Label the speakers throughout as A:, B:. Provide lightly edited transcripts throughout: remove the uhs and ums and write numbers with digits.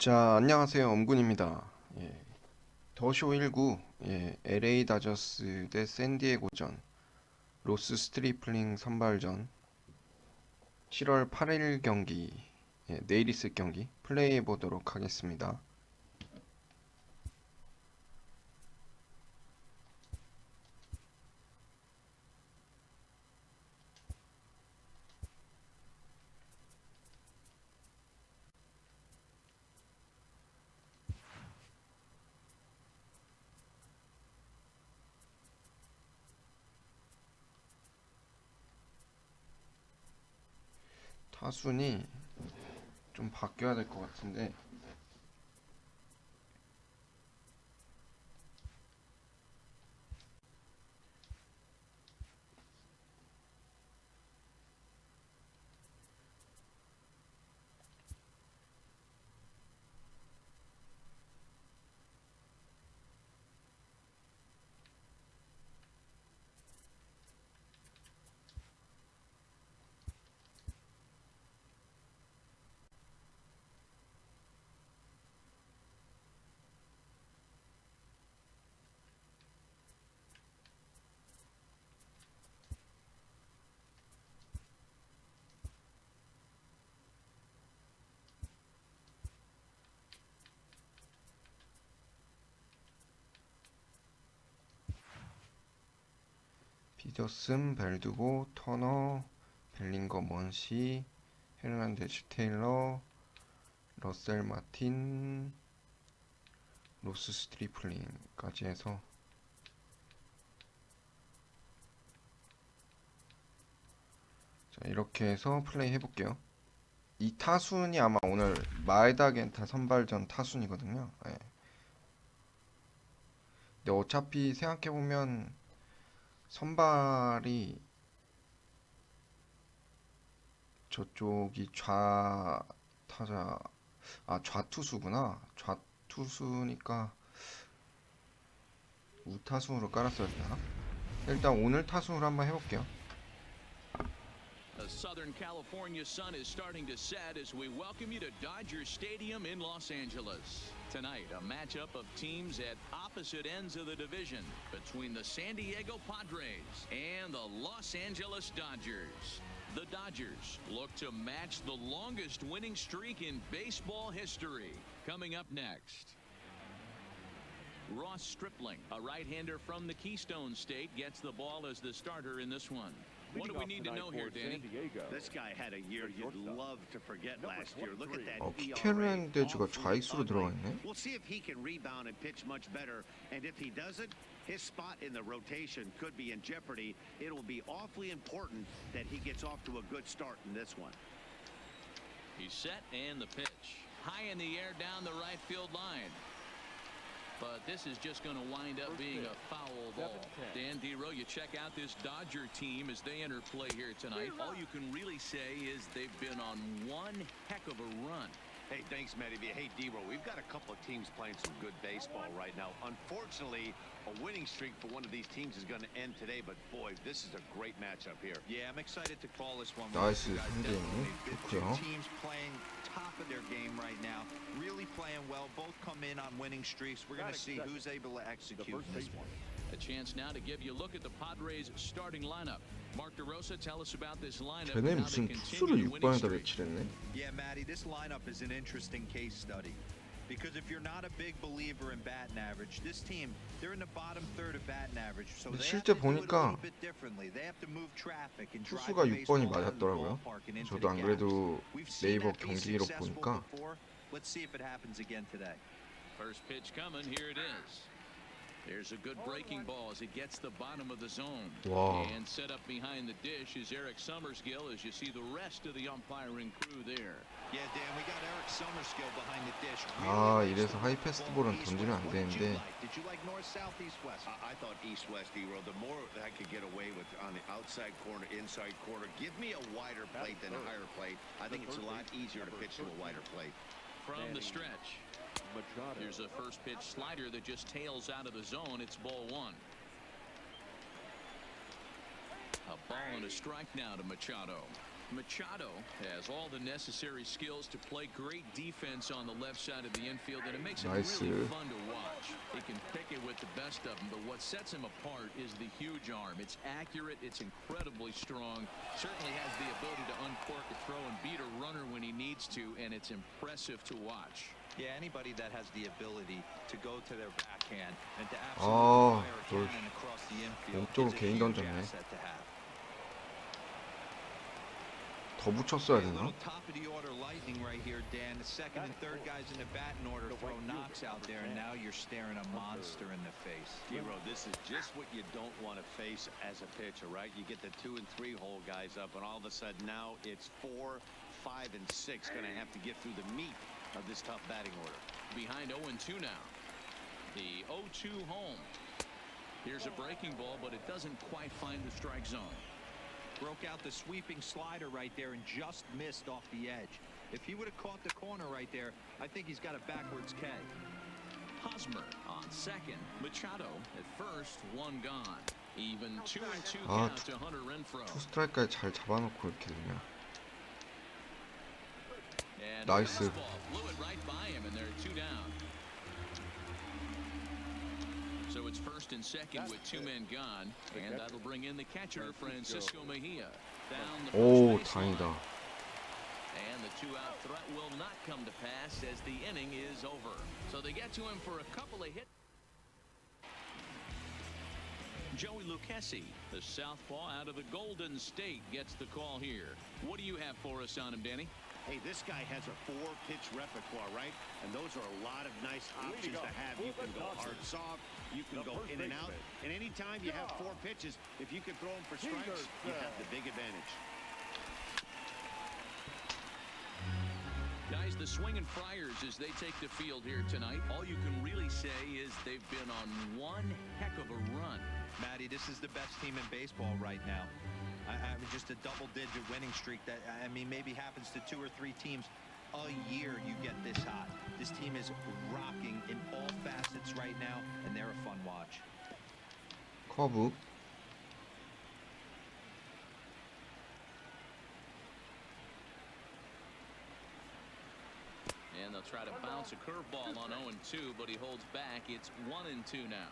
A: 자, 안녕하세요. 엄군입니다. 더쇼 19, LA 다저스 대 샌디에고전, 로스 스트리플링 선발전, 7월 8일 경기, 내일 있을 경기 플레이해 보도록 하겠습니다. 타순이 좀 바뀌어야 될 것 같은데, 피더슨, 벨두고, 터너, 벨링거, 먼시, 헤르난데즈, 테일러, 러셀 마틴, 로스 스트리플링까지 해서, 자, 이렇게 해서 플레이 해볼게요. 이 타순이 아마 오늘 마에다 겐타 선발전 타순이거든요. 근데 어차피 생각해보면 선발이 저쪽이 타자, 좌투수구나. 좌투수니까 우타순으로 깔았어야 되나? 일단 오늘 타순으로 한번 해볼게요.
B: The Southern California sun is starting to set as we welcome you to Dodger Stadium in Los Angeles. Tonight, a matchup of teams at opposite ends of the division between the San Diego Padres and the Los Angeles Dodgers. The Dodgers look to match the longest winning streak in baseball history. Coming up next, Ross Stripling, a right-hander from the Keystone State, gets the ball as the starter in this one. What do we need to know here, Danny?
C: This guy had a year you'd love to forget last year. Look at that.
A: 키케르난데즈가 좌익수로 들어가 있네.
C: We'll see if he can rebound and pitch much better. And if he doesn't, his spot in the rotation could be in jeopardy. It will be awfully important that he gets off to a good start in this one.
B: He's set and the pitch. High in the air down the right field line. But this is just going to wind up being a foul ball. Dan Dero, you check out this Dodger team as they enter play here tonight. All you can really say is they've been on one heck of a run.
D: Hey, thanks, Matty. Hey, D-Row, we've got a couple of teams playing some good baseball right now. Unfortunately, a winning streak for one of these teams is going to end today, but boy, this is a great matchup here.
C: Yeah, I'm excited to call this one.
A: 나이스 상대님 좋고요.
C: Teams playing top of their game right now, really playing well. Both come in on winning streaks. We're going to see who's able to execute this one.
B: A chance now to give you a look at the Padres starting lineup. Mark DeRosa, tell us about this lineup.
A: 쟤네 무슨 투수를 6번에다 배치했네?
C: Yeah, Matty, this lineup is an interesting case study. Because if you're not a big believer in batting average, this team, they're in the bottom third of batting average. So they have
A: 실제
C: to do it a
A: 보니까
C: little bit differently. They have to move traffic and drive
A: 투수가
C: the
A: 6번이
C: baseball out of the
A: 맞았더라고요.
C: ballpark and into
A: 저도
C: the
A: 안
C: gaps.
A: 그래도
C: We've seen
A: 네이버
C: that be
A: 경기 기록
C: successful
A: 보니까
C: before. Let's see if it happens again today.
B: First pitch coming, here it is. There's a good breaking ball as it gets the bottom of the zone.
A: 와.
B: And set up behind the dish is Eric Summerskill as you see the rest of the umpiring crew there.
C: Yeah, Dan, we got Eric Summerskill behind the dish.
A: 이래서 하이 패스트볼은 던지면 안 되는데.
C: Did you like north, south, east, west?
D: I thought east-west, D-Row. The more I could get away with on the outside corner, inside corner, give me a wider plate than a higher plate. I think it's a lot easier to pitch to a wider plate.
B: From the stretch, here's a first pitch slider that just tails out of the zone. It's ball one. A ball and a strike now to Machado. Machado has all the necessary skills to play great defense on the left side of the infield, and it makes it
A: Nice.
B: really fun to watch. He can pick it with the best of them, but what sets him apart is the huge arm. It's accurate, it's incredibly strong, certainly has the ability to uncork a throw and beat a runner when he needs to, and it's impressive to watch.
E: Yeah, anybody that has the ability to go to their backhand and to
A: 아,
E: absolutely fire a
A: 저
E: cannon across the infield
A: 몸쪽으로
E: is a
A: 개인
E: huge
A: 던졌네.
E: asset to have.
A: 더 붙였어야
E: A
A: 되나?
E: little top of the order lightning right here, Dan. The second and third guys in the batting order throw knocks out there, and now you're staring a monster in the face.
D: Hero, this is just what you don't want to face as a pitcher, right? You get the 2 and 3 hole guys up, and all of a sudden now it's 4, 5, and 6 going to have to get through the meat of this tough batting order.
B: Behind 0-2 now. The 0-2 home. Here's a breaking ball, but it doesn't quite find the strike zone.
E: Broke out the sweeping slider right there and just missed off the edge. If he would have caught the corner right there, I think he's got a backwards K.
B: Hosmer on second. Machado at first, one gone. Even 2-2
A: 아,
B: count to Hunter Renfroe.
A: 투 스트라이크까지 잘 잡아놓고 이렇게 되냐?
B: And
A: 나이스.
B: fastball flew it right by him, and they're 2 down. So it's first and second with 2 men gone, and that'll bring in the catcher, Francisco Mejia. Down the
A: 오,
B: first baseline.
A: 다행이다.
B: And the 2-out threat will not come to pass as the inning is over. So they get to him for a couple of hits. Joey Lucchesi, the southpaw out of the Golden State, gets the call here. What do you have for us on him, Danny?
C: Hey, this guy has a 4-pitch repertoire, right? And those are a lot of nice options to have. You can go hard, soft, you can go in and out. And anytime you have 4 pitches, if you can throw them for strikes, you have the big advantage.
B: Guys, the swinging Friars as they take the field here tonight, all you can really say is they've been on one heck of a run.
E: Matty, this is the best team in baseball right now. I mean, just a double-digit winning streak that, I mean, maybe happens to 2 or 3 teams a year you get this hot. This team is rocking in all facets right now, and they're a fun watch.
A: 커브.
B: And they'll try to bounce a curveball on 0-2, but he holds back. It's 1-2 now.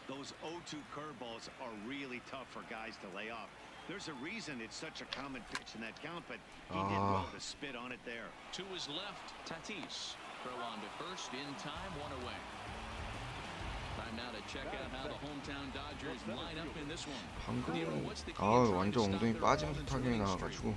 C: Those 0-2 curveballs are really tough for guys to lay off. There's a reason it's such a common pitch in that count, but he did well to spit on it there.
B: To his left, Tatis. Throw on to first, in time, 1 away. Time now to check out how the hometown Dodgers line up in this one.
A: 방금
B: What's the key
A: 아,
B: in trying to
A: 완전
B: stop
A: 엉덩이
B: their
A: 빠지면서
B: opponent's
A: 타격이
B: winning
A: 나와가지고.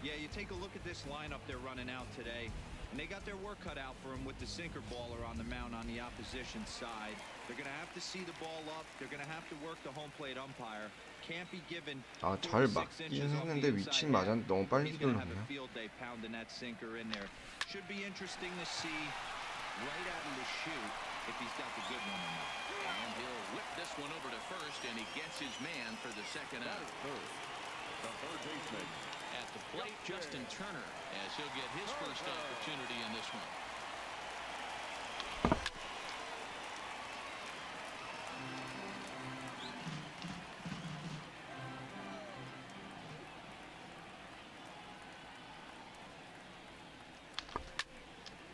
E: Yeah, you take a look at this lineup they're running out today, and they got their work cut out for them with the sinker baller on the mound on the opposition side. They're going to have to see the ball up. They're going to have to work the home plate umpire. Can't be given
A: 아,
E: 4
A: 잘
E: to 6
A: 맞긴
E: inches off
A: 했는데
E: the
A: 위치는
E: inside
A: 맞았는데 너무 빨리
E: He's going to have a
A: 들렀네.
E: field day pounding that sinker in there. Should be interesting to see right out of the chute if he's got the good one or not.
B: And he'll whip this one over to first, and he gets his man for the second out.
F: The third baseman.
B: At the plate, Justin Turner, as he'll get his first opportunity in this one.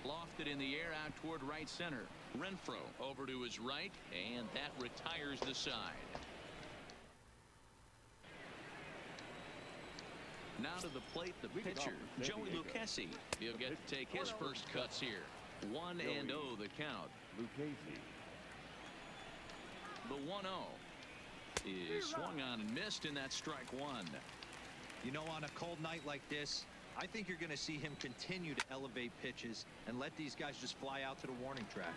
B: Lofted in the air out toward right center. Renfroe over to his right, and that retires the side. Now to the plate, the pitcher, Joey Lucchesi. He'll get to take his first cuts here. 1-0 the count.
F: Lucchesi.
B: The 1-0 is swung on and missed, and that's strike 1.
E: You know, on a cold night like this, I think you're going to see him continue to elevate pitches and let these guys just fly out to the warning track.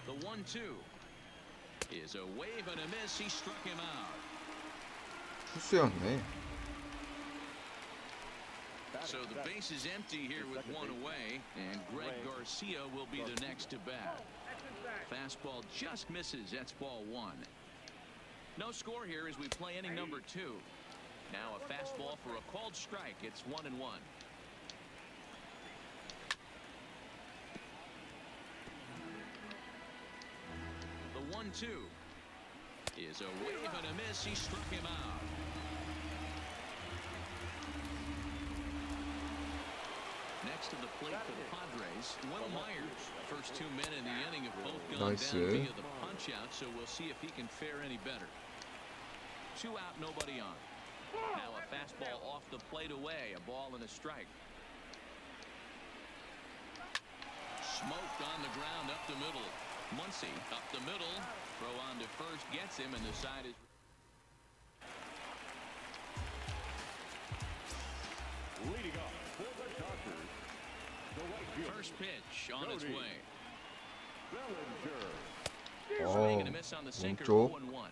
B: The 1-2 is a wave and a miss. He struck him out.
A: 투수였네.
B: So the base is empty here with 1 away, and Greg Garcia will be the next to bat. Fastball just misses. That's ball 1. No score here as we play inning number 2. Now a fastball for a called strike. It's 1-1. The 1-2 is a wave and a miss. He struck him out. next to the plate for the Padres, Will Myers. First 2 men in the inning have both gone
A: Nice.
B: down via the punch out, so we'll see if he can fare any better. 2 out, nobody on. Now a fastball off the plate away, a ball and a strike. Smoked on the ground up the middle. Muncy up the middle. Throw on to first gets him, and the side is.
F: Leading off for the Dodgers, the right fielder,
B: First pitch on its way.
F: Bellinger.
B: Swing and a miss on the sinker.
A: 왼쪽.
B: 0-1.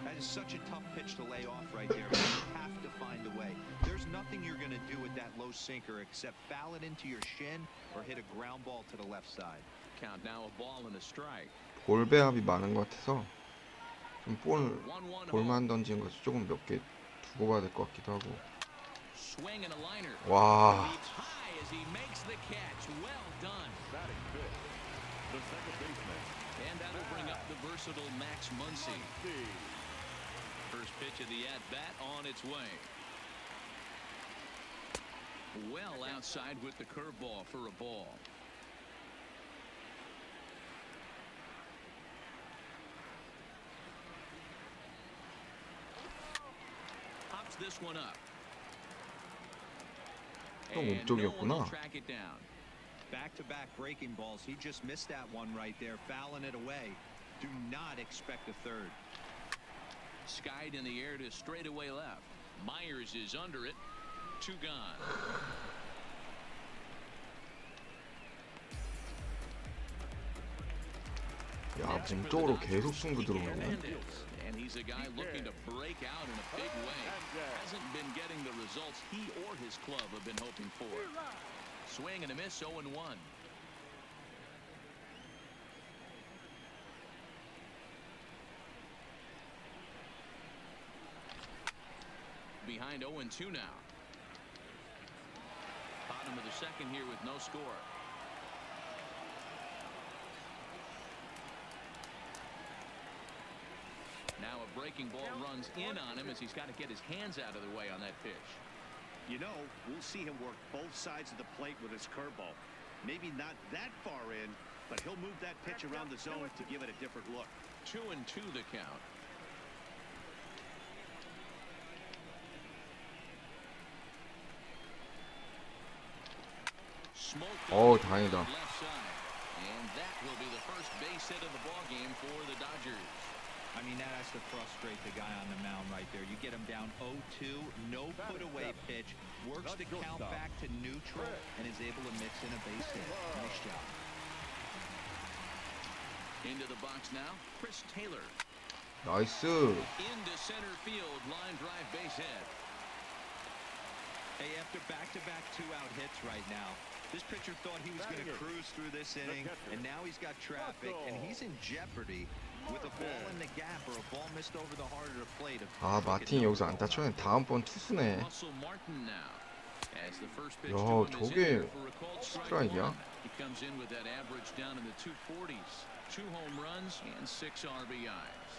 E: That is such a tough pitch to lay off right there. You have to find a way. There's nothing you're going to do with that low sinker except foul it into your shin or hit a ground ball to the left side.
B: Count now a ball and a strike.
A: 볼 배합이 많은 것 같아서 좀
B: 1-1
A: 볼만 던지는 것을 조금 몇 개 두고 봐야 될 것 같기도 하고.
B: Swing and a liner.
A: 와,
B: Leaps high as he makes the catch. Well done.
F: Batting fifth, the second baseman,
B: And that'll bring up the versatile Max Muncy. First pitch of the at-bat on its way. Well outside with the curveball for a ball. Pops this one up.
A: 또
B: And no one will
A: 몸쪽이었구나.
B: track it down.
E: Back-to-back breaking balls. He just missed that one right there, fouling it away. Do not expect a third.
B: Skied in the air to straightaway left. Myers is under it. 2 gone.
A: 야, 몸쪽으로 계속 승부 들어오네.
B: And he's a guy looking to break out in a big way. Hasn't been getting the results he or his club have been hoping for. Swing and a miss, 0-1. Behind 0-2 now. Bottom of the second here with no score. Now a breaking ball runs in on him as he's got to get his hands out of the way on that pitch.
C: You know, we'll see him work both sides of the plate with his curveball. Maybe not that far in, but he'll move that pitch around the zone to give it a different look.
B: 2-2 the count. Smoked
A: 어우,
B: on the
A: 다행이다.
B: left side. And that will be the first base hit of the ball game for the Dodgers.
E: I mean, that has to frustrate the guy on the mound right there. You get him down 0-2, no put-away pitch, works the count back to neutral, and is able to mix in a base hit. Nice job.
B: Into the box now, Chris Taylor.
A: 나이스.
B: Into center field, line drive base hit.
E: Hey, after back-to-back 2-out hits right now, this pitcher thought he was going to cruise through this inning, and now he's got traffic, and he's in jeopardy with a ball in the gap or a ball missed over the heart of the plate.
A: 아, 마틴이 여기서 안 다쳤네. 다음번 투수네.
B: Russell Martin now. As the first pitch
A: 야,
B: to him is
A: 저게
B: in there for a called strike
A: 스트라이크야?
B: one. He comes in with that average down in the 240s. 2 home runs and 6 RBIs.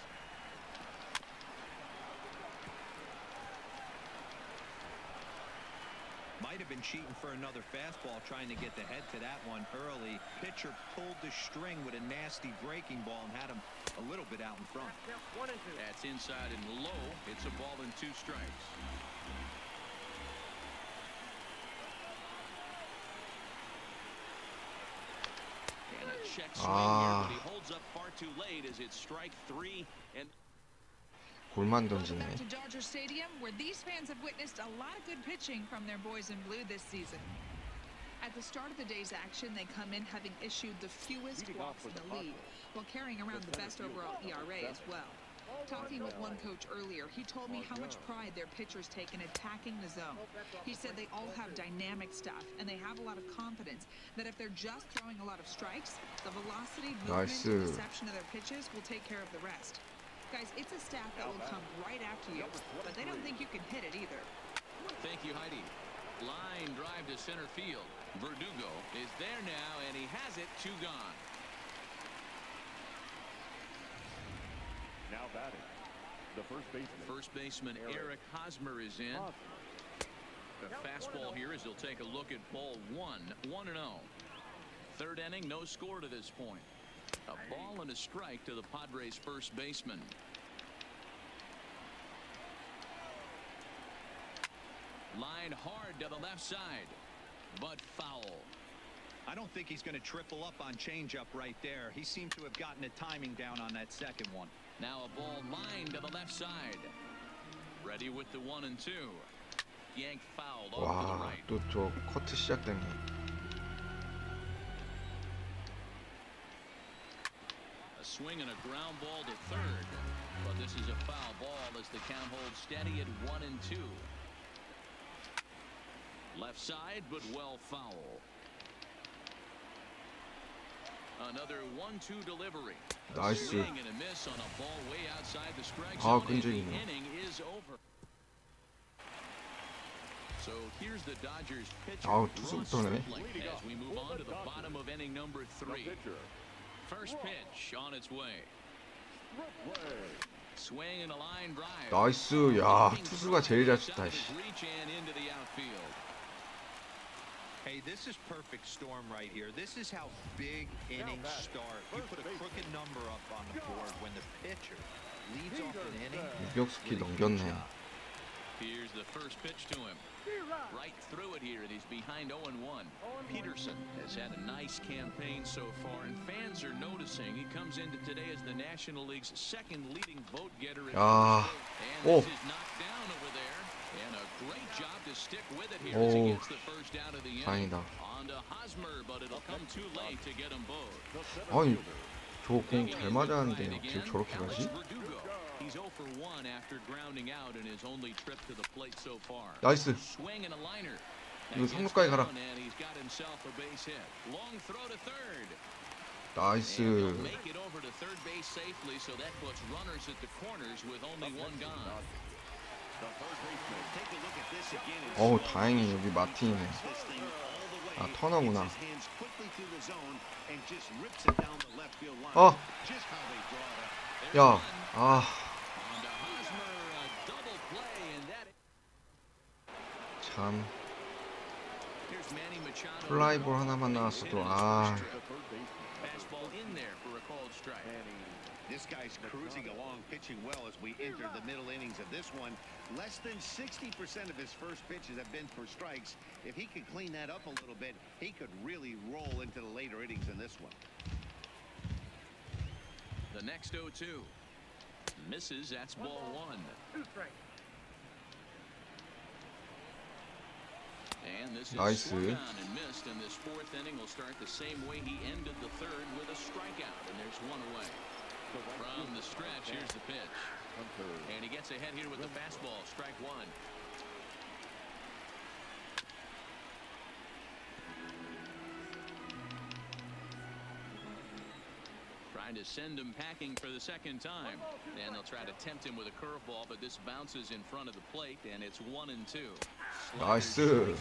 E: Might have been cheating for another fastball, trying to get the head to that one early. Pitcher pulled the string with a nasty breaking ball and had him a little bit out in front.
B: That's inside and low. It's a ball and 2 strikes. And a check swing here, but he holds up far too late as it's strike 3 and
A: 볼만
G: Welcome
A: 던지네.
G: back to Dodger Stadium, where these fans have witnessed a lot of good pitching from their boys in blue this season. At the start of the day's action, they come in having issued the fewest walks in the league, while carrying around the best overall ERA as well. Talking with one coach earlier, he told me how much pride their pitchers take in attacking the zone. He said they all have dynamic stuff, and they have a lot of confidence that if they're just throwing a lot of strikes, the velocity, movement,
A: Nice.
G: and reception of their pitches will take care of the rest. Guys, it's a staff that will come right after you, but they don't think you can hit it either.
B: thank you, Heidi. Line drive to center field. Verdugo is there now, and he has it. 2 gone.
F: Now batting, the first baseman.
B: First baseman Eric Hosmer is in. A fastball here as he'll take a look at ball 1-0. Third inning, no score to this point. A ball and a strike to the Padres' first baseman. Line hard to the left side, but foul.
E: I don't think he's going to triple up on changeup right there. He seemed to have gotten the timing down on that second one.
B: Now a ball lined to the left side. Ready with the 1-2. Yanked fouled off to the
A: 와,
B: right.
A: 또 저 커트 시작됐네.
B: A swing and a ground ball to third, but this is a foul ball as the count holds steady at 1-2. Left side, but well foul. Another 1-2 delivery.
A: 나이스.
B: Swing and a miss on a ball way outside the strike
A: 아,
B: zone. And the
A: 끈질기네.
B: inning is over. So here's the Dodgers pitcher.
A: 아우, 투수부터네.
B: As we move on to the bottom of inning number 3.
F: Pitcher.
B: First pitch on its way. Swing and a line drive.
A: 나이스. 야, 투수가 제일 잘 쳤다. 씨.
B: Reach and into the outfield.
E: Hey, this is perfect storm right here. This is how big innings start. You put a crooked number up on the board when the pitcher leads off an inning.
A: 유격수키 넘겼네.
B: Here's the first pitch to him. Right through it here, and he's behind 0-1. Peterson has had a nice campaign so far, and fans are noticing. He comes into today as the National League's second leading vote getter.
A: 야,
B: And
A: 오.
B: this is knocked down over there. And a great job to stick with it here as he
A: 오,
B: gets the first out of the inning.
A: 다행이다.
B: On to Hosmer, but it'll come too late to get them both.
A: 아니, 저 공 잘 맞았는데 어떻게 저렇게 가지?
B: He's 0 for 1 after grounding out in his only trip to the plate so far.
A: 나이스.
B: Swing and a liner.
A: 이거 3루까지 가라.
B: And he's got himself a base hit. Long throw to third.
A: 나이스.
B: And he'll make it over to third base safely, so that puts runners at the corners with only one gone.
C: Take a look at this again.
A: 어우, 다행히 여기 마틴이네.
C: This thing all the way.
A: 아, 터너구나.
C: Gets his hands quickly through the zone and just rips it down the left field line.
A: 어,
C: Just how they draw it up.
A: 야, 아,
B: On to Hosmer, a double play, and that
A: 참.
B: here's Manny Machado.
A: 플라이볼 하나만 나왔어도 아,
B: Fastball in there for a called strike.
C: This guy's cruising along, pitching well as we enter the middle innings of this one. Less than 60% of his first pitches have been for strikes. If he could clean that up a little bit, he could really roll into the later innings in this one.
B: The next 0-2 misses. That's ball 1. And this is
A: 나이스.
B: swung on and missed, and this fourth inning will start the same way he ended the third with a strikeout, and there's one away. From the stretch, here's the pitch. And he gets ahead here with the fastball, strike 1. Trying to send him packing for the second time. And they'll try to tempt him with a curveball, but this bounces in front of the plate, and it's 1-2.
A: 나이스.
B: 3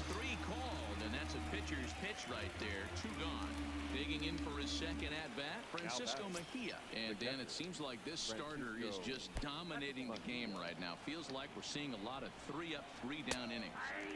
B: called, and that's a pitcher's pitch right there. 2 gone. Digging in for his second at-bat, Francisco Mejia. And Dan, it seems like this starter is just dominating the game right now. Feels like we're seeing a lot of 3-up, 3-down innings.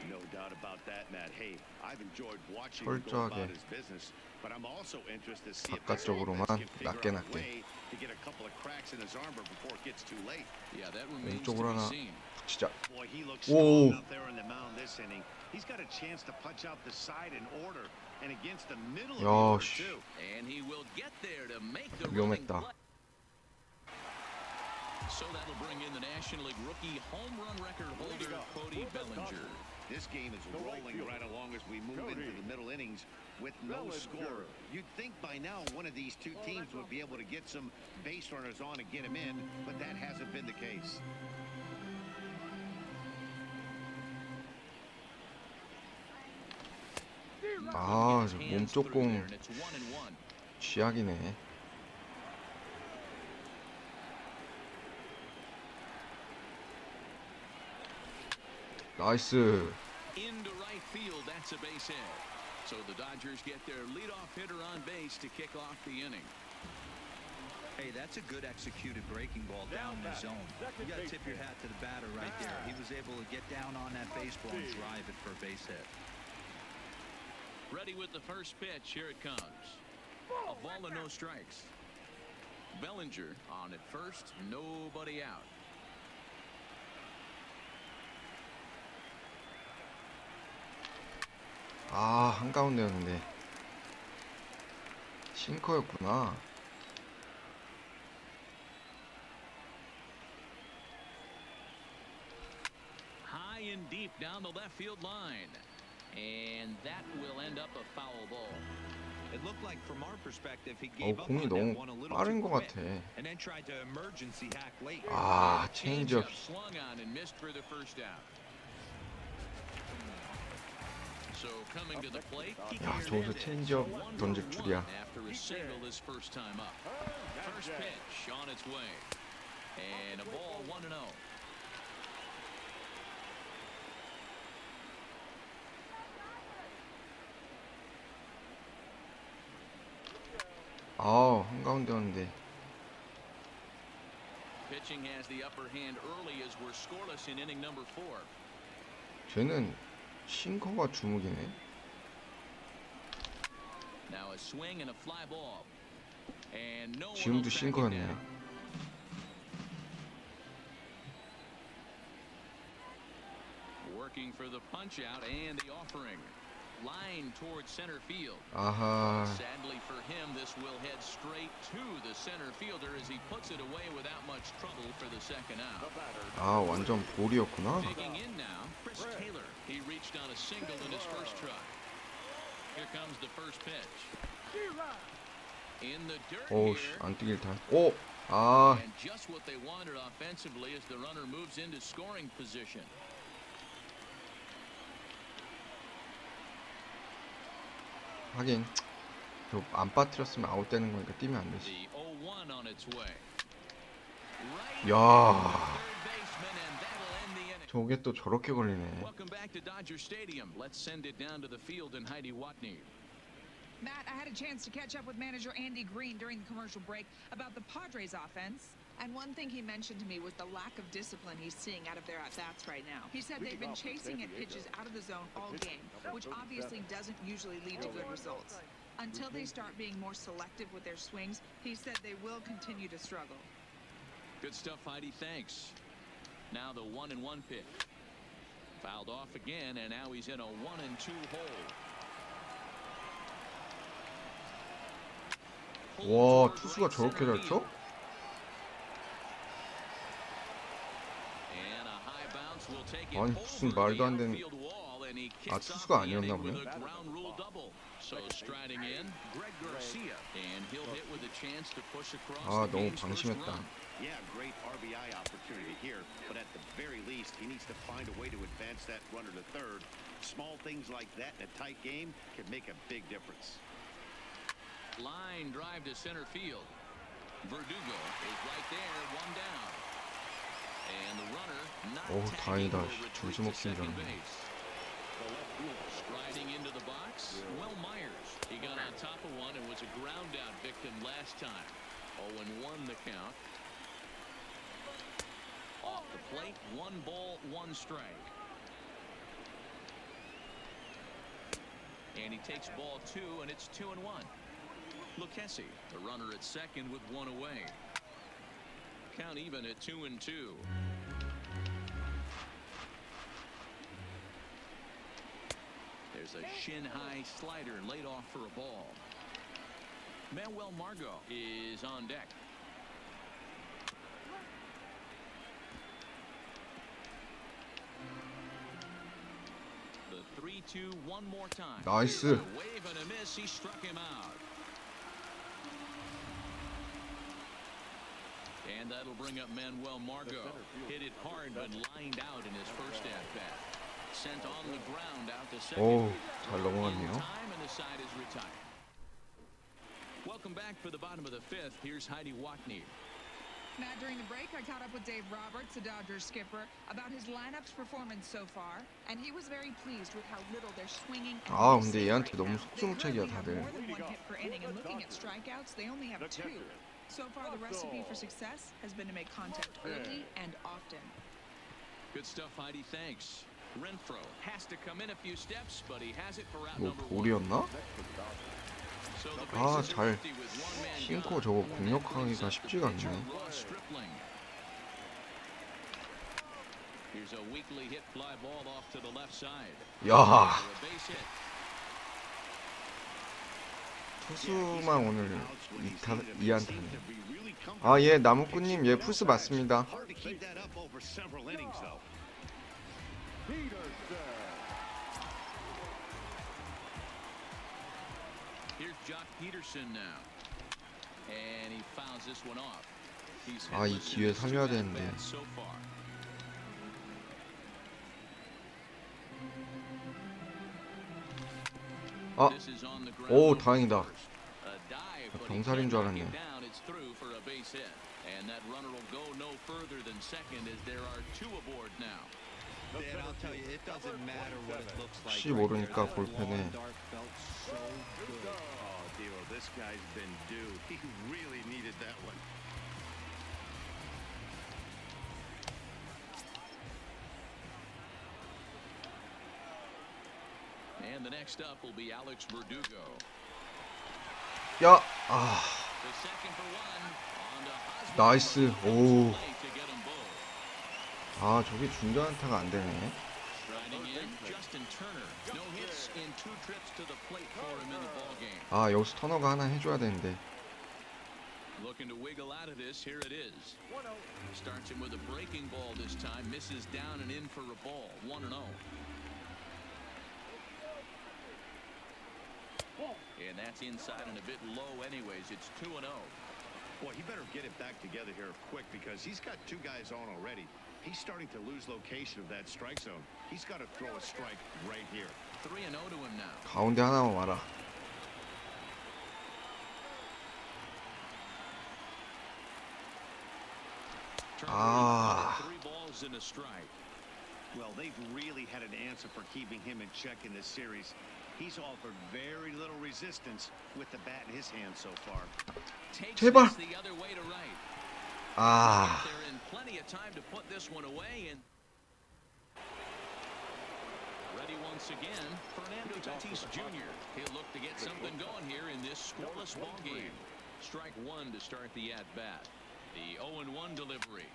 C: No doubt about that, Matt. Hey, I've enjoyed watching him go
A: 철저하게
C: about his business, but I'm also interested to see if this
A: 바깥쪽으로만
C: offense can
A: 낮게
C: figure out a
A: 낮게.
C: way to get a couple of cracks in his armor before it gets too late.
B: Yeah, that remains to
A: 왼쪽으로
B: be
A: 하나
B: seen.
A: 붙이자.
C: Boy, he looks
A: Whoa.
C: strong out there on the mound this inning. He's got a chance to punch out the side in order and against the middle of the
A: 야,
C: order
A: 씨.
C: too.
B: And he will get there to make the running
A: 위험했다.
B: play. So that'll bring in the National League rookie home run record holder Cody Bellinger.
C: This game is rolling right along as we move into the middle innings with no score. You'd think by now one of these two teams would be able to get some base runners on and get him in, but that hasn't been the case.
A: 아, 저 몸 조금
B: And it's 1-1.
A: 쥐약이네. 나이스.
B: Into right field, that's a base hit. So the Dodgers get their leadoff hitter on base to kick off the inning.
E: Hey, that's a good executed breaking ball down the zone. You got to tip your hat to the batter right there. He was able to get down on that baseball and drive it for a base hit.
B: Ready with the first pitch. Here it comes. A ball and no strikes. Bellinger on at first. Nobody out.
A: 아, 한가운데였는데 싱커였구나.
B: High and deep down the left field line. And that will end up a foul ball.
E: It looked like from our perspective he gave up
A: 공이
E: on that
A: 너무
E: one a little
A: 빠른
E: too
A: 것
E: quick
A: 같아.
E: and then tried to emergency hack late.
A: 아,
B: Changeup
A: 체인지업.
B: swung on and missed for the first out. So coming to the plate,
A: 야, 저기서 체인지업 던질 줄이야.
B: after a single his first time up. First pitch on its way. And a ball 1-0.
A: 아우, 한가운데였는데.
B: Pitching has the upper hand early as we're scoreless in inning number 4.
A: 쟤는 싱커가 주목이네.
B: Now a swing and a fly ball. And no one will
A: 지금도
B: track it
A: 싱커였네요.
B: down. Working for the punch out and the offering. Line towards center field.
A: 아하.
B: Sadly for him, this will head straight to the center fielder as he puts it away without much trouble for the second out.
A: 아, 완전 볼이었구나.
B: Digging in now, Chris Taylor. He reached on a single in his first try. Here comes the first pitch. In the dirt
A: 오우,
B: here.
A: 안 뛰길 다. 오! 아,
B: And just what they wanted offensively as the runner moves into scoring position.
A: 하긴 저 안 빠뜨렸으면 아웃되는 거니까 뛰면 안 되지.
B: The 0-1 on its way.
A: 야,
B: Third baseman, and that'll end the inning.
A: 저게 또 저렇게 걸리네.
B: Welcome back to Dodger Stadium. Let's send it down to the field and Heidi Watney.
G: Matt, I had a chance to catch up with manager Andy Green during the commercial break about the Padres offense. And one thing he mentioned to me was the lack of discipline he's seeing out of their at-bats right now. He said they've been chasing at pitches out of the zone all game, which obviously doesn't usually lead to good results. Until they start being more selective with their swings, he said they will continue to struggle.
B: Good stuff, Heidi. Thanks. Now the 1-1 pitch. Fouled off again, and now he's in a 1-2 hole.
A: 와, 투수가 저렇게 잘 쳐? 아니, 무슨 말도 안 되는. 아, 투수가 아니었나 보네. 아, 너무 방심했다.
C: Yeah, great RBI opportunity here, but at the very least, he needs to find a way to advance that runner to third. Small things like that in a tight game can make a big difference.
B: Line drive to center field. Verdugo is right there, one down. And the runner not tagging
A: 다행이다.
B: will retreat
A: 정신
B: to
A: 먹힌 줄
B: second
A: 알았네.
B: base. Striding into the box, Will Myers. He got on top of one and was a ground out victim last time. 0-1 the count. Off the plate, 1 ball, 1 strike. And he takes ball 2, and it's 2-1. Lucchesi, the runner at second with 1 away. Count even at 2-2. There's a shin-high slider laid off for a ball. Manuel Margot is on deck. The 3-2 one more time.
A: 나이스.
B: A wave and a miss. He struck him out. And that'll bring up Manuel Margot. Hit it hard but lined out in his first at-bat. Sent on the ground out to second.
A: 오, 잘
B: In
A: 넘어갔네요.
B: time, and the side is retired. Welcome back for the bottom of the 5th. Here's Heidi Watney.
G: Matt, during the break, I caught up with Dave Roberts, the Dodgers skipper, about his lineup's performance so far, and he was very pleased with how little they're swinging. And
A: 아,
G: missing
A: 근데 얘한테
G: right
A: 너무
G: now. They
A: 속수무책이야
G: currently have
A: 다들.
G: more than 1 hit per inning, and looking at strikeouts, they only have 2. So far, the recipe for success has been to make contact early and often.
B: Good stuff, Heidi. Thanks. Renfro has to come in a few steps, but he has it for route
A: 뭐
B: number 1.
A: 볼이었나?
B: So the
A: 아,
B: bases are
A: 잘
B: empty with one man
A: 싱커
B: gone.
A: 저거
B: And that brings
A: 공략하기가
B: up the
A: 쉽지가
B: pitcher,
A: 않네.
B: 스트리플링. Here's a weakly hit fly ball off to the left side.
A: 야,
B: For a base hit.
A: 투수만 오늘 2안타네. 아, 예, 나무꾼님, 예, 풀스 맞습니다.
C: Hard to keep that up over several innings, though.
B: Here's Jock Peterson now. And he fouls this one off. He's
A: 아, 이 기회 살려야 되는데.
B: so far.
A: 아,
B: This is on the ground.
A: 오, 다행이다.
B: A dive, but he
A: 병살인 줄
B: can't knock
A: 알았네.
B: it down. It's through for a base hit. And that runner will go no further than second as there are 2 aboard now.
E: Dan, I'll tell you, it doesn't matter what it looks like.
A: 혹시 모르니까
E: That
A: 볼펜에
E: long dart felt so good.
C: Oh, Dero, this guy's been due. He really needed that one.
B: And the next up will be Alex Verdugo.
A: 야, 아,
B: The second for one. On to Hosmer.
A: 나이스. 오,
B: Play to get 'em both.
A: 아, 저게 중간 안타가 안 되네.
B: Riding in, Justin Turner. No hits in 2 trips to the plate for him in the ballgame.
A: 아, 여기서 터너가 하나 해줘야 되는데.
B: Looking to wiggle out of this. Here it is. Starts him with a breaking ball this time. Misses down and in for a ball. 1-0. And that's inside and a bit low anyways. It's 2-0.
C: Boy, he better get it back together here quick because he's got 2 guys on already. He's starting to lose location of that strike zone. He's got to throw a strike right here.
B: 3-0 to him now.
A: 가운데 하나만 와라. 아,
B: 3 balls and a strike.
C: Well, they've really had an answer for keeping him in check in this series. He's offered very little resistance with the bat in his hand so far.
B: Takes
A: 제발.
B: this the other way to right.
A: 아,
B: They're in plenty of time to put this one away and ready once again. Fernando Tatis Jr. He'll look to get something going here in this scoreless ball game. Strike 1 to start the at-bat. The 0-1 delivery.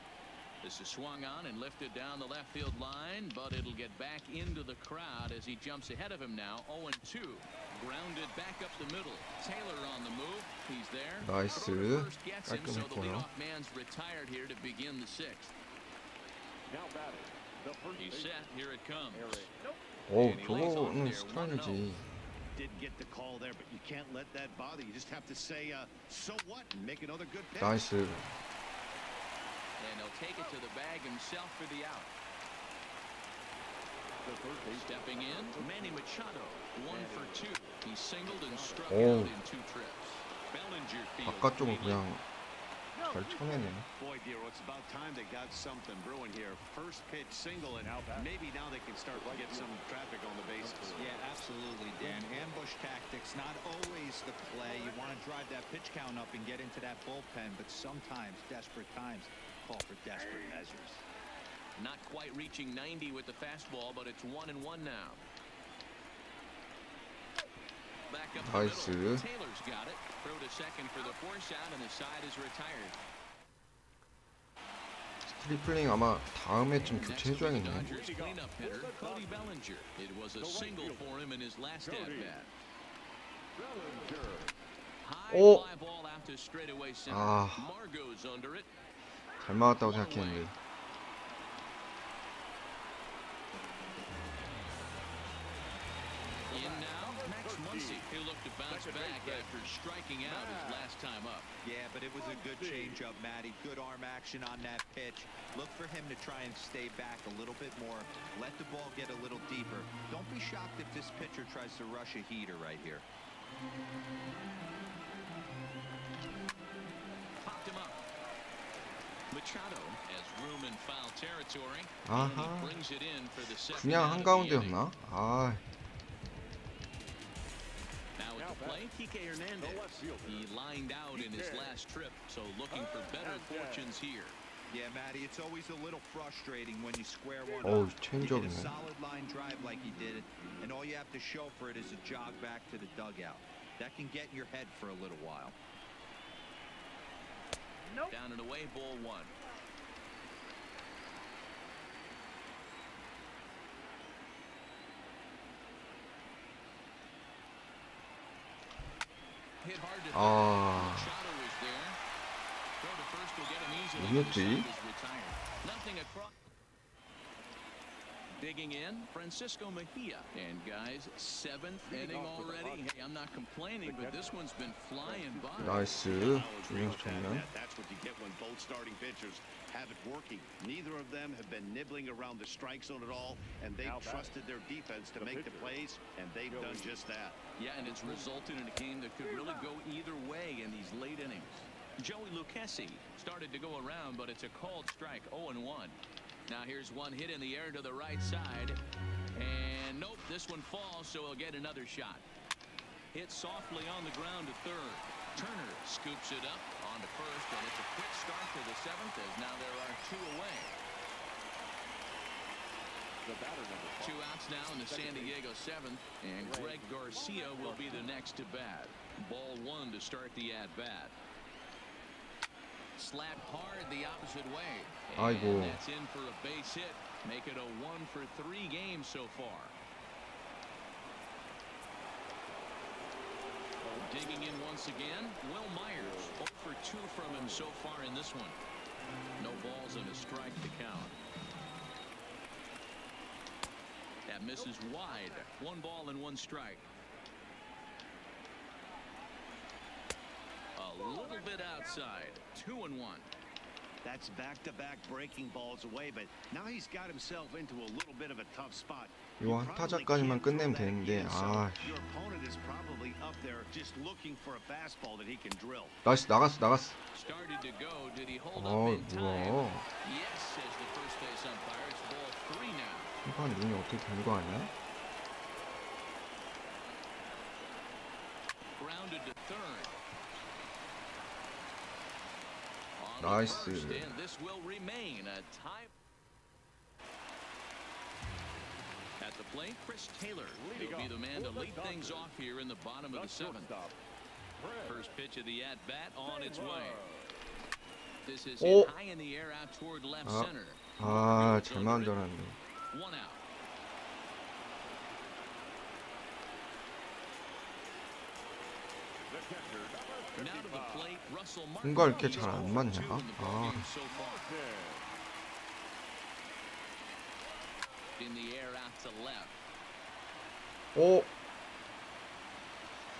B: This is swung on and lifted down the left field line, but it'll get back into the crowd as he jumps ahead of him now. 0-2. Grounded back up the middle. Taylor on the move. He's there.
A: 나이스.
B: Throw to first gets him, so the
A: 깔끔했고요.
B: leadoff man's retired here to begin the 6th. He's set. Here it comes.
A: 오, 저거는 스타일이지.
C: Did get the call there, but you can't let that bother. You just have to say, so what, and make another good pitch.
A: 나이스.
B: And he'll take it to the bag himself for the out. Stepping in, Manny Machado, 1 for 2. He singled and struck
A: 오.
B: out in 2 trips. Bellinger fields
A: 바깥쪽을
B: the
A: 그냥 잘 쳐내네.
C: Boy, Dero, it's about time they got something brewing here. First pitch single, and maybe now they can start to get some traffic on the bases.
E: Yeah, absolutely, Dan. Ambush tactics, not always the play. You want to drive that pitch count up and get into that bullpen, but sometimes, desperate times, call for desperate measures.
B: Not quite reaching 90 with the fastball, but it's 1-1 now. Back up the
A: 나이스.
B: middle. Taylor's got it. Throw to second for the force out, and the side is retired.
A: 스트리플링 아마 다음에쯤 교체해줘야겠네.
B: Dodgers cleanup hitter Cody Bellinger. It was a single for him in his last at bat. High
A: 오.
B: fly ball out to straightaway center.
A: 아.
B: Margot's under it.
A: 잘 맞았다고 생각했는데.
B: In now, Max Muncy. He'll look to bounce back after striking out his last time up.
E: Yeah, but it was a good changeup, Matty. Good arm action on that pitch. Look for him to try and stay back a little bit more. Let the ball get a little deeper. Don't be shocked if this pitcher tries to rush a heater right here.
B: Popped him up. Machado has room in foul territory.
A: 아하.
B: And he brings it in for the second
A: 그냥
B: out of the inning.
A: 한가운데였나? 아,
B: Now at the plate, Kike Hernandez. He lined out in his last trip, so looking for better fortunes here.
E: Yeah, Matty, it's always a little frustrating when you square one
A: 어우,
E: up. You get a
A: 체인지업이네.
E: solid line drive like he did, and all you have to show for it is a jog back to the dugout. That can get in your head for a little while.
B: Down and away, ball one. Hit hard to
A: 아,
B: Machado is there. Throw to first will get him easily.
A: 뭐였지?
B: The side is retired. Nothing across. Digging in, Francisco Mejia. And guys, 7th inning already. Hey, I'm not complaining, but this one's been flying by.
A: 나이스. 주행 정면.
C: That's what you get when both starting pitchers have it working. Neither of them have been nibbling around the strike zone at all, and they've trusted their defense to make the plays, and they've done just that.
B: Yeah, and it's resulted in a game that could really go either way in these late innings. Joey Lucchesi started to go around, but it's a called strike, 0-1. Now here's one hit in the air to the right side. And nope, this one falls, so he'll get another shot. Hit softly on the ground to third. Turner scoops it up onto first, and it's a quick start to the 7th as now there are 2 away.
F: The batter number
B: 2 outs now in the San Diego 7th, and Greg Garcia will be the next to bat. Ball 1 to start the at-bat. Slapped hard the opposite way.
A: 아이고.
B: And that's in for a base hit. Make it a 1-for-3 game so far. Digging in once again, Will Myers. 0 for 2 from him so far in this one. No balls and a strike to count. That misses wide. 1 ball and 1 strike. A little bit outside. 2-1.
C: That's back-to-back breaking balls away, but now he's got himself into a little bit of a tough spot.
A: 이거 한 타자까지만 끝내면 되는데 아,
C: Your opponent is probably up there just looking for a fastball that he can drill.
A: 나이스. 나갔어.
B: Started to go. Did he hold up
A: 어,
B: in time?
A: 뭐야.
B: Yes, says the first base umpire. It's ball 3 now.
A: 심판 눈이 어떻게 된 거 아니야?
B: Grounded to third. On
A: Nice.
B: the first, and this will remain a tie. At the plate, Chris Taylor will be the man to lead things off here in the bottom of the 7th. First pitch of the at-bat on its way. This is hit high in the air out toward left center.
A: 아, 잘만 줄 알았는데.
B: 1 out. Now to the plate, Russell Martin.
A: 뭔가 이렇게 잘 안 맞냐? 아,
B: In the air out to left.
A: 오.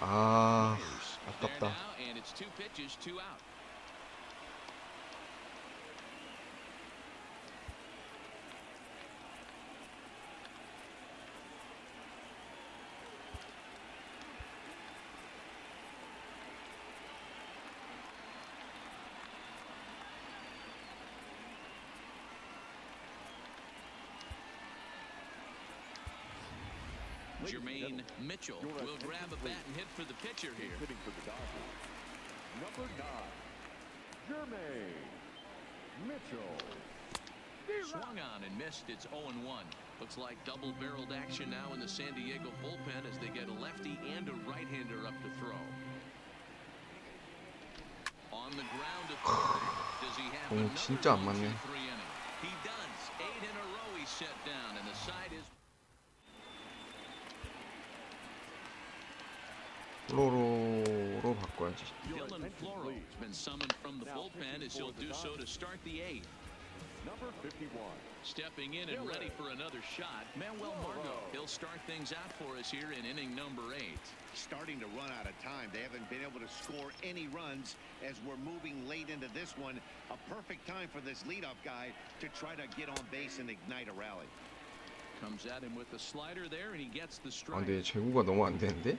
A: 아,
B: There
A: 아깝다.
B: now, and it's 2 pitches, 2 out. Jermaine Mitchell will grab a bat and hit for the pitcher here.
F: Hitting for the Dodgers. Number 9, Jermaine Mitchell.
B: Swung on and missed. It's 0-1. Looks like double-barreled action now in the San Diego bullpen as they get a lefty and a right-hander up to throw. On the ground to third. Does he have
A: 오,
B: another
A: 진짜 안 맞네.
B: 1-2-3 inning? He does. 8 in a row he's set down, and the side is.
A: 플로로로 바꿔야지.
B: Dylan Floro has been summoned from the bullpen as he'll do so to start the 8th.
F: Number 51.
B: Stepping in and ready for another shot, Manuel Margot. He'll start things out for us here in inning number 8.
C: Starting to run out of time. They haven't been able to score any runs as we're moving late into this one. A perfect time for this leadoff guy to try to get on base and ignite a rally.
B: Comes at him with the slider there, and he gets the
A: 아,
B: strike.
A: 근데 제구가 너무 안 되는데?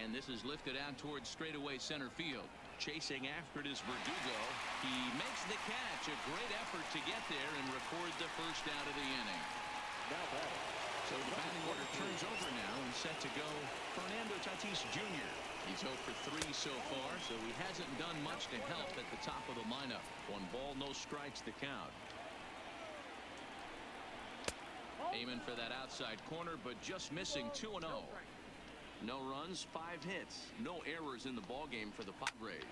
B: And this is lifted out towards straightaway center field. chasing after it is Verdugo. He makes the catch. A great effort to get there and record the first out of the inning. So the batting order turns over now and set to go Fernando Tatis Jr. He's 0 for 3 so far, so he hasn't done much to help at the top of the lineup. 1 ball, no strikes the count. Aiming for that outside corner, but just missing 2-0. No runs, 5 hits, no errors in the ball game for the Padres.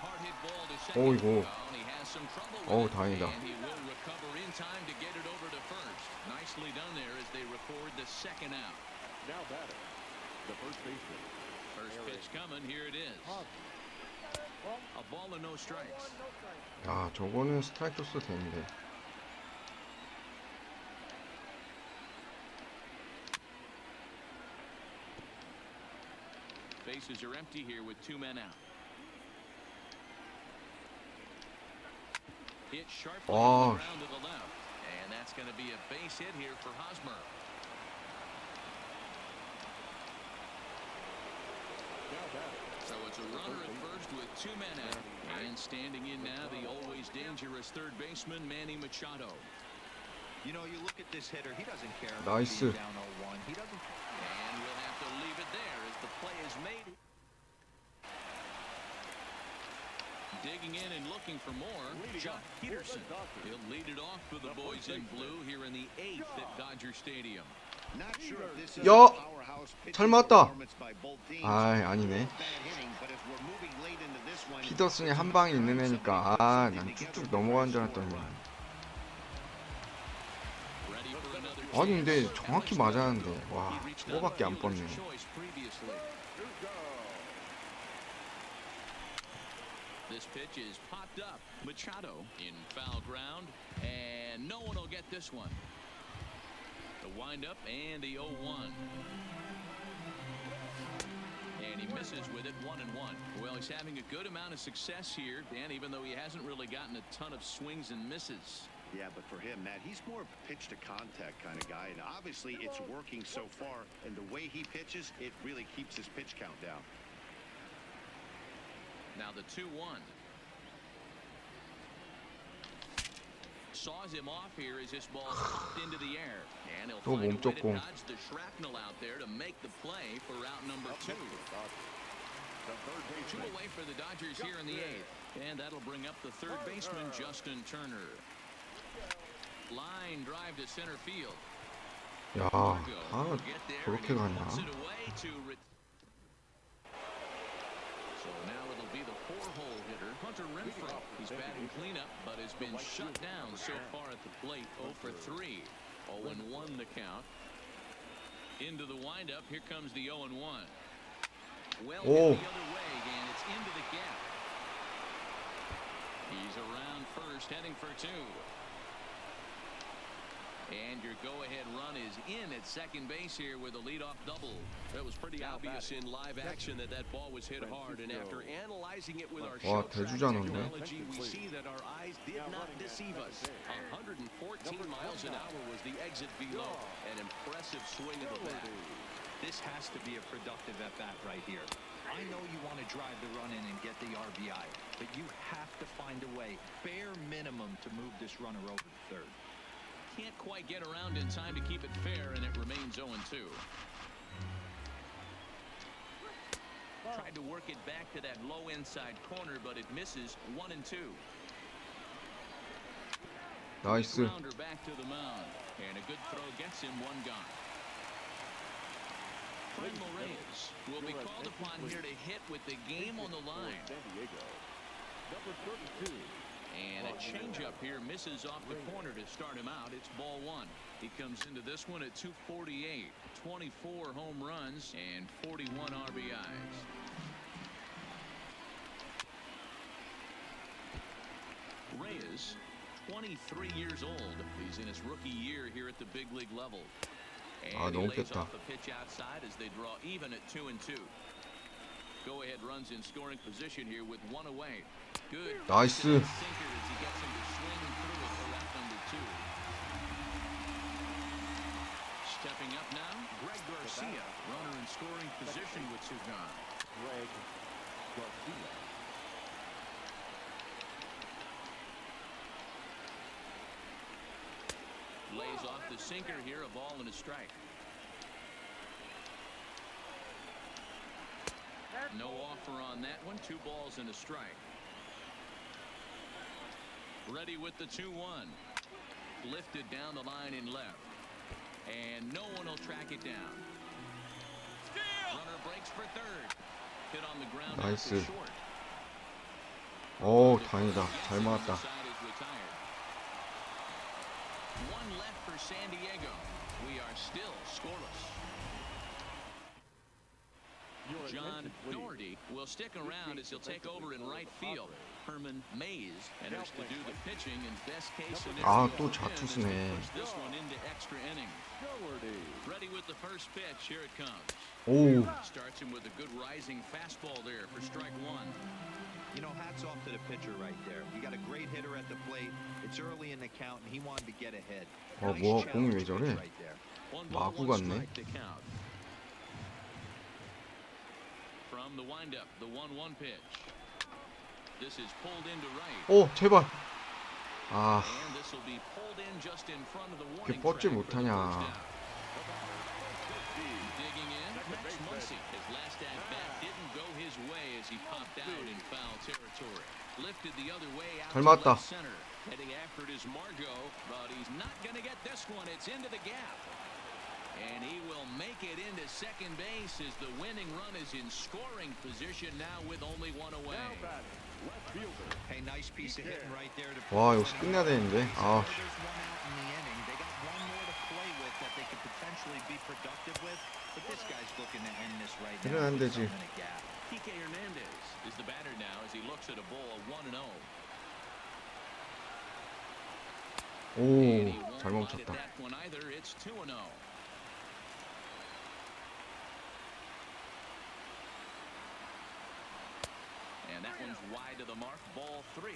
B: Hard hit ball to second.
A: 어이구.
B: And he has some trouble with it,
A: 다행이다.
B: and he will recover in time to get it over to first. Nicely done there as they record the second out.
F: Now batting, the first baseman.
B: First pitch coming, here it is. A ball and no strikes.
A: 야, 저거는 스트라이크 수 되는데.
B: Bases are empty here with 2 men out. Hit sharply on the ground to the left, and that's going to be a base hit here for Hosmer. So it's a runner at first with 2 men out, and standing in now the always dangerous third baseman Manny Machado.
E: You know, you look at this hitter, he doesn't care about
A: 나이스.
E: being down 0-1. He doesn't.
B: And we'll have to leave it there as the play is made. Digging in and looking for more, Jock Peterson. He'll lead it off for the boys in blue here in the 8th at Dodger Stadium.
C: Not sure if this is
A: 야!
C: a powerhouse pitching
A: 잘 맞다.
C: performance by both teams.
A: 아니네.
C: Bad hitting, but as we're moving late into this one,
A: 피더슨이 한 방이 있는 애니까 난 쭉쭉 넘어간 줄 알았더니.
B: Ready for another
A: 아니
B: chance.
A: 근데 정확히 맞았는데 와
B: He reached
A: 그거밖에 안
B: out
A: 뻗네.
B: fielder's choice previously. This pitch is popped up. Machado in foul ground, and no one will get this one. The windup and the 0-1. And he misses with it 1-1. Well, he's having a good amount of success here, Dan, even though he hasn't really gotten a ton of swings and misses.
C: Yeah, but for him, Matt, he's more of a pitch to contact kind of guy, and obviously it's working so far, and the way he pitches, it really keeps his pitch count down.
B: Now the 2-1. Saws him off here as this ball popped into the air. And he'll
A: 또
B: find a way to
A: 몸쪽 공.
B: dodge the shrapnel out there to make the play for route number 2. 2 away for the Dodgers here in the 8th. And that'll bring up the third baseman, Justin Turner. Line drive to center field.
A: 야, 다 저렇게 가냐?
B: So now it'll be the 4-hole hitter, Hunter Renfroe. He's batting cleanup, but has been shut down so far at the plate. 0 for 3. 0-1 the count. Into the windup. Here comes the 0-1. Well, hit the other way, and it's into the gap. He's around first, heading for 2. And your go-ahead run is in at second base here with a leadoff double. That was pretty obvious in live action that that ball was hit hard, and after analyzing it with our
A: 와,
B: show track
A: 대주자는데?
B: technology, we see that our eyes did not deceive us. 114 miles an hour was the exit velo. An impressive swing of the bat.
E: This has to be a productive at-bat right here. I know you want to drive the run in and get the RBI, but you have to find a way, bare minimum, to move this runner over to third.
B: Can't quite get around in time to keep it fair, and it remains 0-2. Tried to work it back to that low inside corner, but it misses. 1-2.
A: 나이스.
B: Rounder back to the mound, and a good throw gets him 1 gone. Franmil Reyes will be called upon here to hit with the game on the line.
F: 샌디에고. Number 32.
B: And a changeup here misses off the corner to start him out. It's ball 1. He comes into this one at 248. 24 home runs and 41 RBIs. Reyes, 23 years old. He's in his rookie year here at the big league level. And he
A: 너무
B: lays
A: 뺐다.
B: off the pitch outside as they draw even at 2-2. Go-ahead runs in scoring position here with 1 away. Good.
A: 나이스.
B: Sinker as he gets him to swing through it for route number 2. Stepping up now, Greg Garcia, runner in scoring position with 2 gone.
F: Greg Garcia.
B: Lays off the sinker here, a ball and a strike. No offer on that one. 2 balls and a strike. Ready with the 2-1. Lifted down the line in left. And no one will track it down. Runner breaks for third. Hit on the ground
A: 나이스.
B: after short.
A: 오, 다행이다. 잘 맞았다.
B: One left for Sandiego. We are still scoreless. John Doherty will stick around as he'll take over in right field. Herman Mays enters to do the pitching in best case scenario.
A: 아, 또 좌투수네.
B: This one into extra innings. Ready with the first pitch. Here it comes.
A: 오,
B: Starts him with a good rising fastball there for strike 1.
E: You know, hats off to the pitcher right there. You got a great hitter at the plate. It's early in the count, and he wanted to get ahead.
A: 아,
E: Nice
A: 뭐 공이 왜
E: challenge
A: 저래?
E: pitch right there.
B: One ball,
A: 마구
B: one
A: 같네.
B: strike to count. From the windup, the 1-1 pitch. This is pulled into right.
A: 오, 제발. 아,
B: And this will be pulled in just in front of the
A: 이렇게
B: warning
A: 뻗지
B: track for the
A: 못하냐.
B: first out. Digging in, Max Muncy. His last at bat didn't go his way as he popped out in foul territory. Lifted the other way out
A: 잘
B: to
A: 맞았다.
B: left center. Heading after it is Margot, but he's not going to get this one. It's into the gap. And he will make it into second base as the winning run is in scoring position now with only 1 away.
E: Hey, nice piece of hitting right there. To
A: 와, 여기서 끝내야 되는데. 아,
E: There's one out in the inning. They got one more to play with that they could potentially be productive with. But this guy's looking to end this right
A: 이러면
E: now.
A: 안 되지.
E: with a minute gap.
B: Kike Hernandez is the batter now as he looks at a ball 1-0.
A: 오,
B: And he won't
A: 잘
B: bite
A: 멈췄다.
B: at that one either. It's 2-0. And that one's wide to the mark. Ball 3.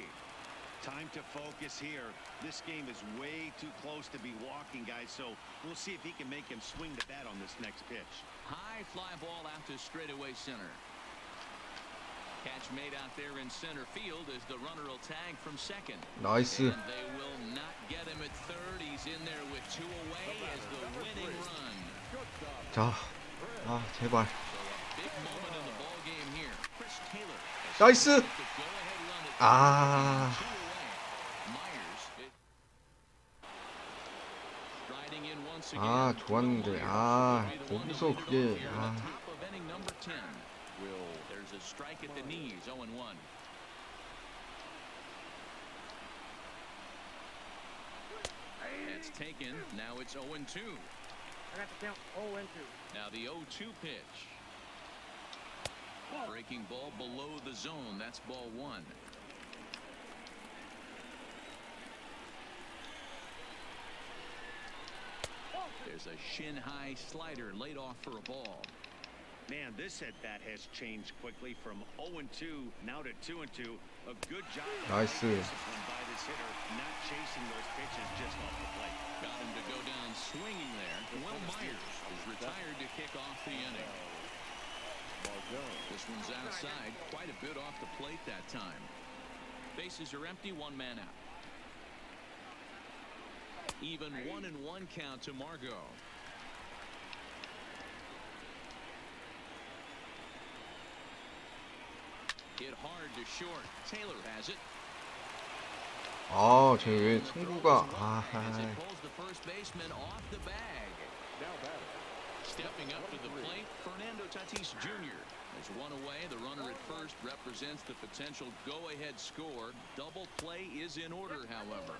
C: Time to focus here. This game is way too close to be walking, guys, so we'll see if he can make him swing the bat on this next pitch.
B: High fly ball out to straightaway center. Catch made out there in center field as the runner will tag from second.
A: 나이스.
B: And they will not get him at third. He's in there with 2 away as the winning run.
A: 자, 아, 제발.
B: So a big moment in the ball game here. Chris Taylor.
A: 나이스.
B: The go-ahead run at
A: 아,
B: 2 away. Myers. Striding in once again.
A: 아, 좋았는데. 아, 거기서 그게. 아,
B: Top of inning number 10. There's a strike at the knees. 0-1. That's taken. Now it's 0-2.
H: I got to count 0-2.
B: Now the 0-2 pitch. Breaking ball below the zone. That's ball 1. There's a shin-high slider laid off for a ball.
C: Man, this at-bat has changed quickly from 0-2 now to 2-2. A good job
A: 나이스.
C: discipline by this hitter, not chasing those pitches just off the plate.
B: Got him to go down swinging there. Will Myers is retired to kick off the inning. This one's outside, quite a bit off the plate that time. Bases are empty, 1 man out. Even 1-1 count to Margot. Hit hard to short. Taylor has it.
A: 아, 쟤왜 송구가. 아,
B: As it pulls the first baseman off the bag. Stepping up to the plate, Fernando Tatis Jr. As 1 away, the runner at first represents the potential go-ahead score. Double play is in order, however.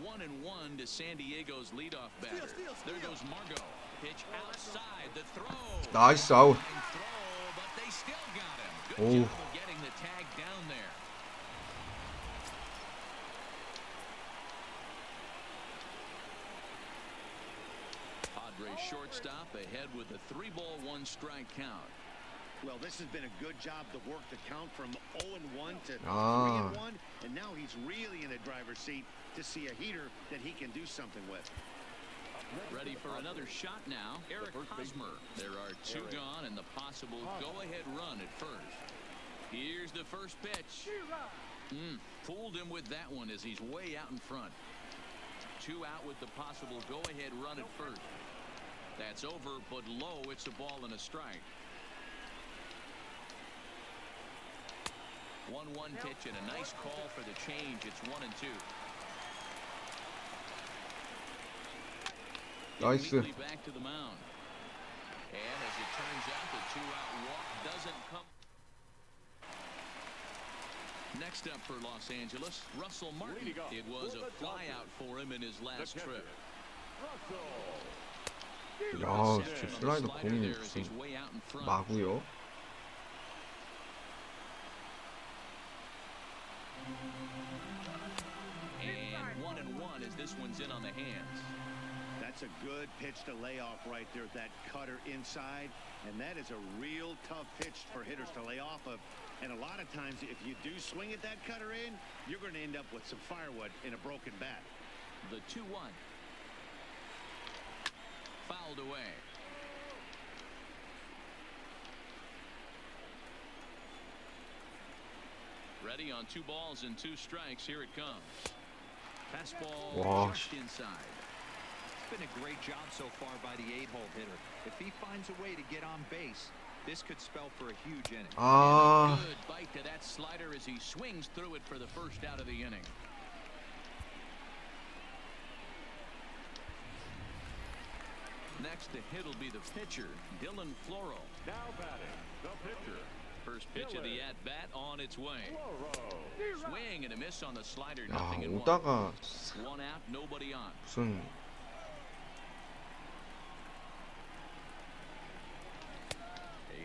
B: 1-1 to Sandiego's leadoff batter. There goes Margot. Pitch outside the throw.
A: 나이스 아웃.
B: Throw, but they still got him. Good
A: Oh.
B: job of getting the tag down there. Padres shortstop ahead with a 3-ball 1-strike count.
C: Well, this has been a good job to work the count from 0-1 to
A: 아.
C: 3-1, and now he's really in the driver's seat to see a heater that he can do something with.
B: Ready for another shot now. Eric Hosmer. There are 2 gone and the possible go-ahead run at first. Here's the first pitch. Fooled him with that one as he's way out in front. 2 out with the possible go-ahead run at first. That's over, but low. It's a ball and a strike. 1-1 pitch and a nice call for the change. It's 1-2.
A: 나이스.
B: Immediately back to the mound. And as it turns out, the 2-out walk doesn't come. Next up for Los Angeles, Russell Martin. It was a flyout for him in his last trip.
A: 야, 저 슬라이더 공이 무슨 마구요?
B: And 1-1 as this one's in on the hands.
C: That's a good pitch to lay off right there, that cutter inside. And that is a real tough pitch for hitters to lay off of. And a lot of times, if you do swing at that cutter in, you're going to end up with some firewood in a broken bat.
B: The 2-1. Fouled away. Ready on 2 balls and 2 strikes. Here it comes. Fastball
A: Wow.
B: just inside.
E: It's been a great job so far by the 8-hole hitter. If he finds a way to get on base, this could spell for a huge inning.
A: 아,
B: Good bite to that slider as he swings through it for the first out of the inning. Next to hit will be the pitcher, Dylan Floro.
F: Now batting, the pitcher.
B: First pitch of the at-bat on its way. Swing and a miss on the slider.
A: 야,
B: Nothing in 1.
A: 오다가
B: 1 out, nobody on.
A: 무슨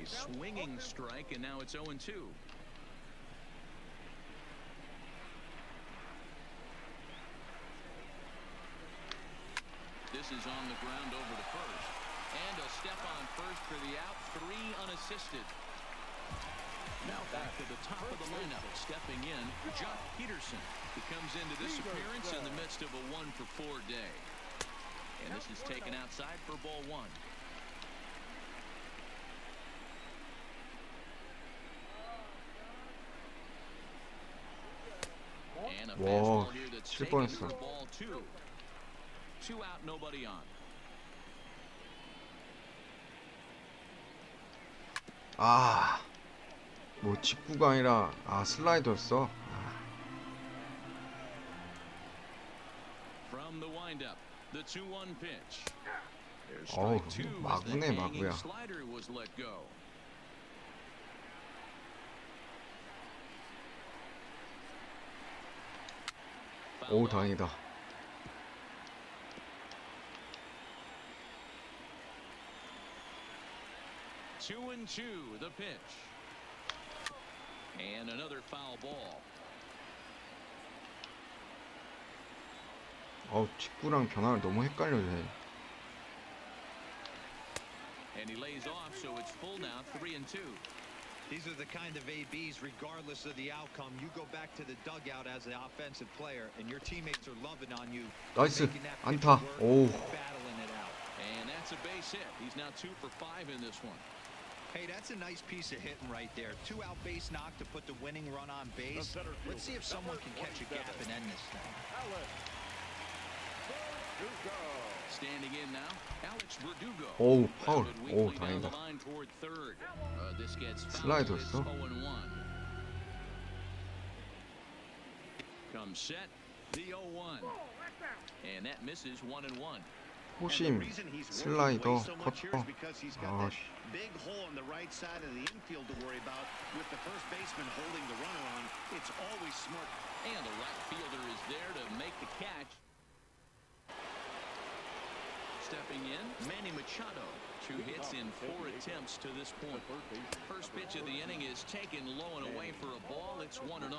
B: A swinging strike, and now it's 0-2. This is on the ground over to first. And a step on first for the out. 3 unassisted. Now back to the top of the lineup. Stepping in, Jock Peterson. He comes into this appearance in the midst of a 1-for-4 day. And this is taken outside for ball 1. And a
A: 와,
B: fastball here that's
A: 칠
B: taken
A: 뻔했어.
B: for ball 2. 2 out, nobody on.
A: 아, 뭐 직구가 아니라 슬라이더였어.
B: From the windup, the 2-1 pitch. There's
A: 어우,
B: strike 2 as the
A: 마구네,
B: hanging
A: 마구야.
B: slider was let go.
A: 오, 다행이다.
B: Two and two, the pitch. And another foul ball.
A: 직구랑 변화를 너무 헷갈려 해.
B: And he lays off, so it's full now, 3-2.
E: These are the kind of ABs, regardless of the outcome. You go back to the dugout as the offensive player, and your teammates are loving on you.
A: 나이스.
E: making that
A: 안타.
E: pitch work,
A: 오.
E: battling it out.
B: And that's a base hit. He's now 2 for 5 in this one.
E: Hey, that's a nice piece of hitting right there. 2-out base knock to put the winning run on base. Let's see if someone can catch a gap and end this thing.
B: Standing in now, Alex Verdugo.
A: 오, 파울.
B: But
A: 오,
B: weakly down the
A: 다행이다.
B: line toward third. This gets fouled.
A: 슬라이더였어?
B: It's 0-1. Comes set, the 0-1. And that misses 1-1.
A: 호심, 슬라이더, 커터.
C: Big hole on the right side of the infield to worry about with the first baseman holding the runner on. It's always smart.
B: And the right fielder is there to make the catch. Stepping in, Manny Machado. 2 hits in 4 attempts to this point. First pitch of the inning is taken low and away for a ball. It's 1-0.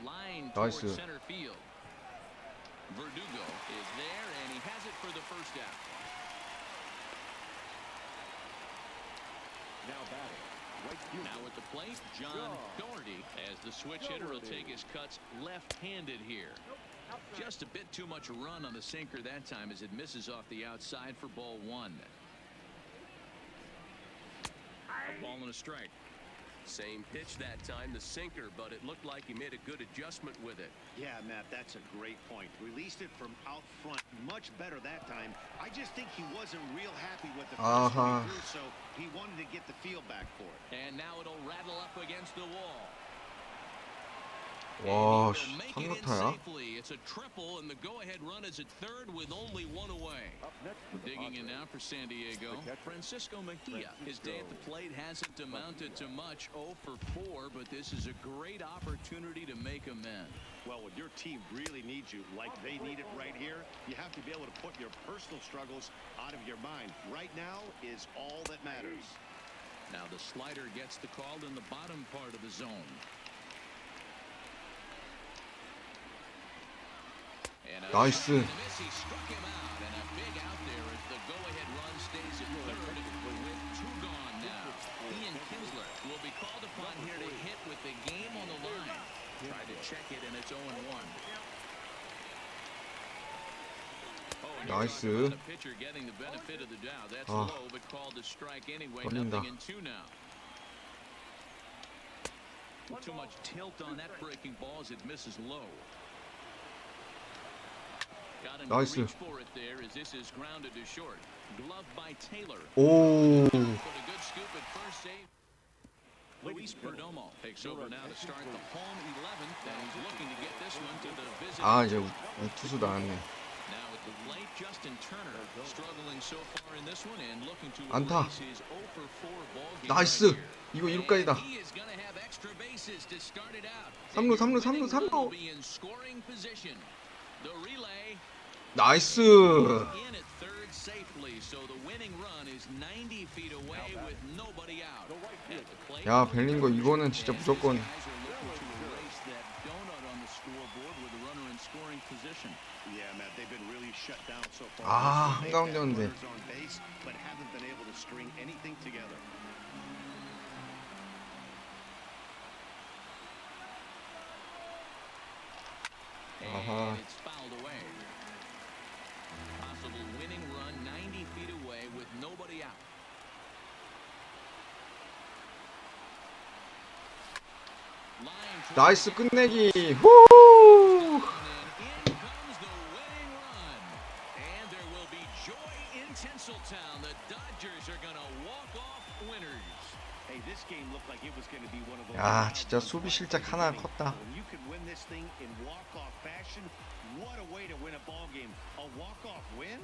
B: Line towards
A: 나이스.
B: center field. Verdugo is there, and he has it for the first out.
F: Now batting, right fielder.
B: Now at the plate, John Doherty, as the switch hitter will take his cuts left-handed here. Just a bit too much run on the sinker that time as it misses off the outside for ball 1. A ball and a strike.
I: Same pitch that time, the sinker, but it looked like he made a good adjustment with it.
C: Yeah, Matt, that's a great point. Released it from out front much better that time. I just think he wasn't real happy with the first one he threw, so he wanted to get the feel back for it.
B: And now it'll rattle up against the wall.
A: 와,
B: And
A: 씨,
B: he'll make it in
A: 3루타야?
B: safely. It's a triple, and the go-ahead run is at third with only one away.
F: Up next for the
B: Digging in
F: Padres,
B: now for San Diego,
F: the catcher,
B: Francisco Mejia. His day at the plate hasn't amounted to much, 0 for 4, but this is a great opportunity to make amends.
C: Well, when your team really needs you, like they need it right here, you have to be able to put your personal struggles out of your mind. Right now is all that matters.
B: Now the slider gets the call in the bottom part of the zone. And
A: 나이스.
B: he struck him out, and a big out there as the go-ahead run stays at third with two gone now. Ian Kinsler will be called upon here to hit with the game on the line. Tried to check it, and it's 0-1.
A: 나이스.
B: Pitcher getting the benefit of the doubt. That's
A: 아,
B: low, but called a strike anyway.
A: 걸린다.
B: Nothing in two now. Too much tilt on that breaking ball as it misses low. Got him to
A: 나이스.
B: reach for it there as this is grounded to short. Glove by Taylor.
A: 오.
B: Put a good scoop at first save. Luis Perdomo takes over now to start the home 11th, and he's looking to get this one to the visiting.
A: 아, 이제 우투수 나왔네.
B: Now with the late Justin Turner struggling so far in this one and looking to
A: 안타.
B: erase his 0 for 4 ball game.
A: 나이스.
B: right
A: 이거
B: here.
A: 1루까지다.
B: And he is going to have extra bases to start it out.
A: 3루,
B: And
A: 3루,
B: your winning
A: 3루, 3루.
B: run will be in scoring position. The relay
A: 나이스.
B: in at third safely, so the winning run is 90 feet away with nobody out. At the plate,
A: 야, 벨링거 이거는 진짜 무조건.
B: guys are looking to erase that donut on the scoreboard with the runner in scoring position.
C: Yeah, Matt, they've been really shut down so far.
A: 아,
C: They've had
A: 한가운데였는데.
C: runners on base, but haven't been able to string anything together.
A: 아하.
B: And it's fouled away. Possible winning run 90 feet away with nobody out. Line drive.
A: 나이스 끝내기. 후.
B: And in comes the winning run. And there will be joy in Tinseltown. The Dodgers are going to walk off winners.
C: Hey, this game looked like it was going to be one of those.
A: 야, 진짜 수비 실책 하나 컸다.
C: When you can win this thing in walk-off fashion, what a way to win a ball game. A walk-off win?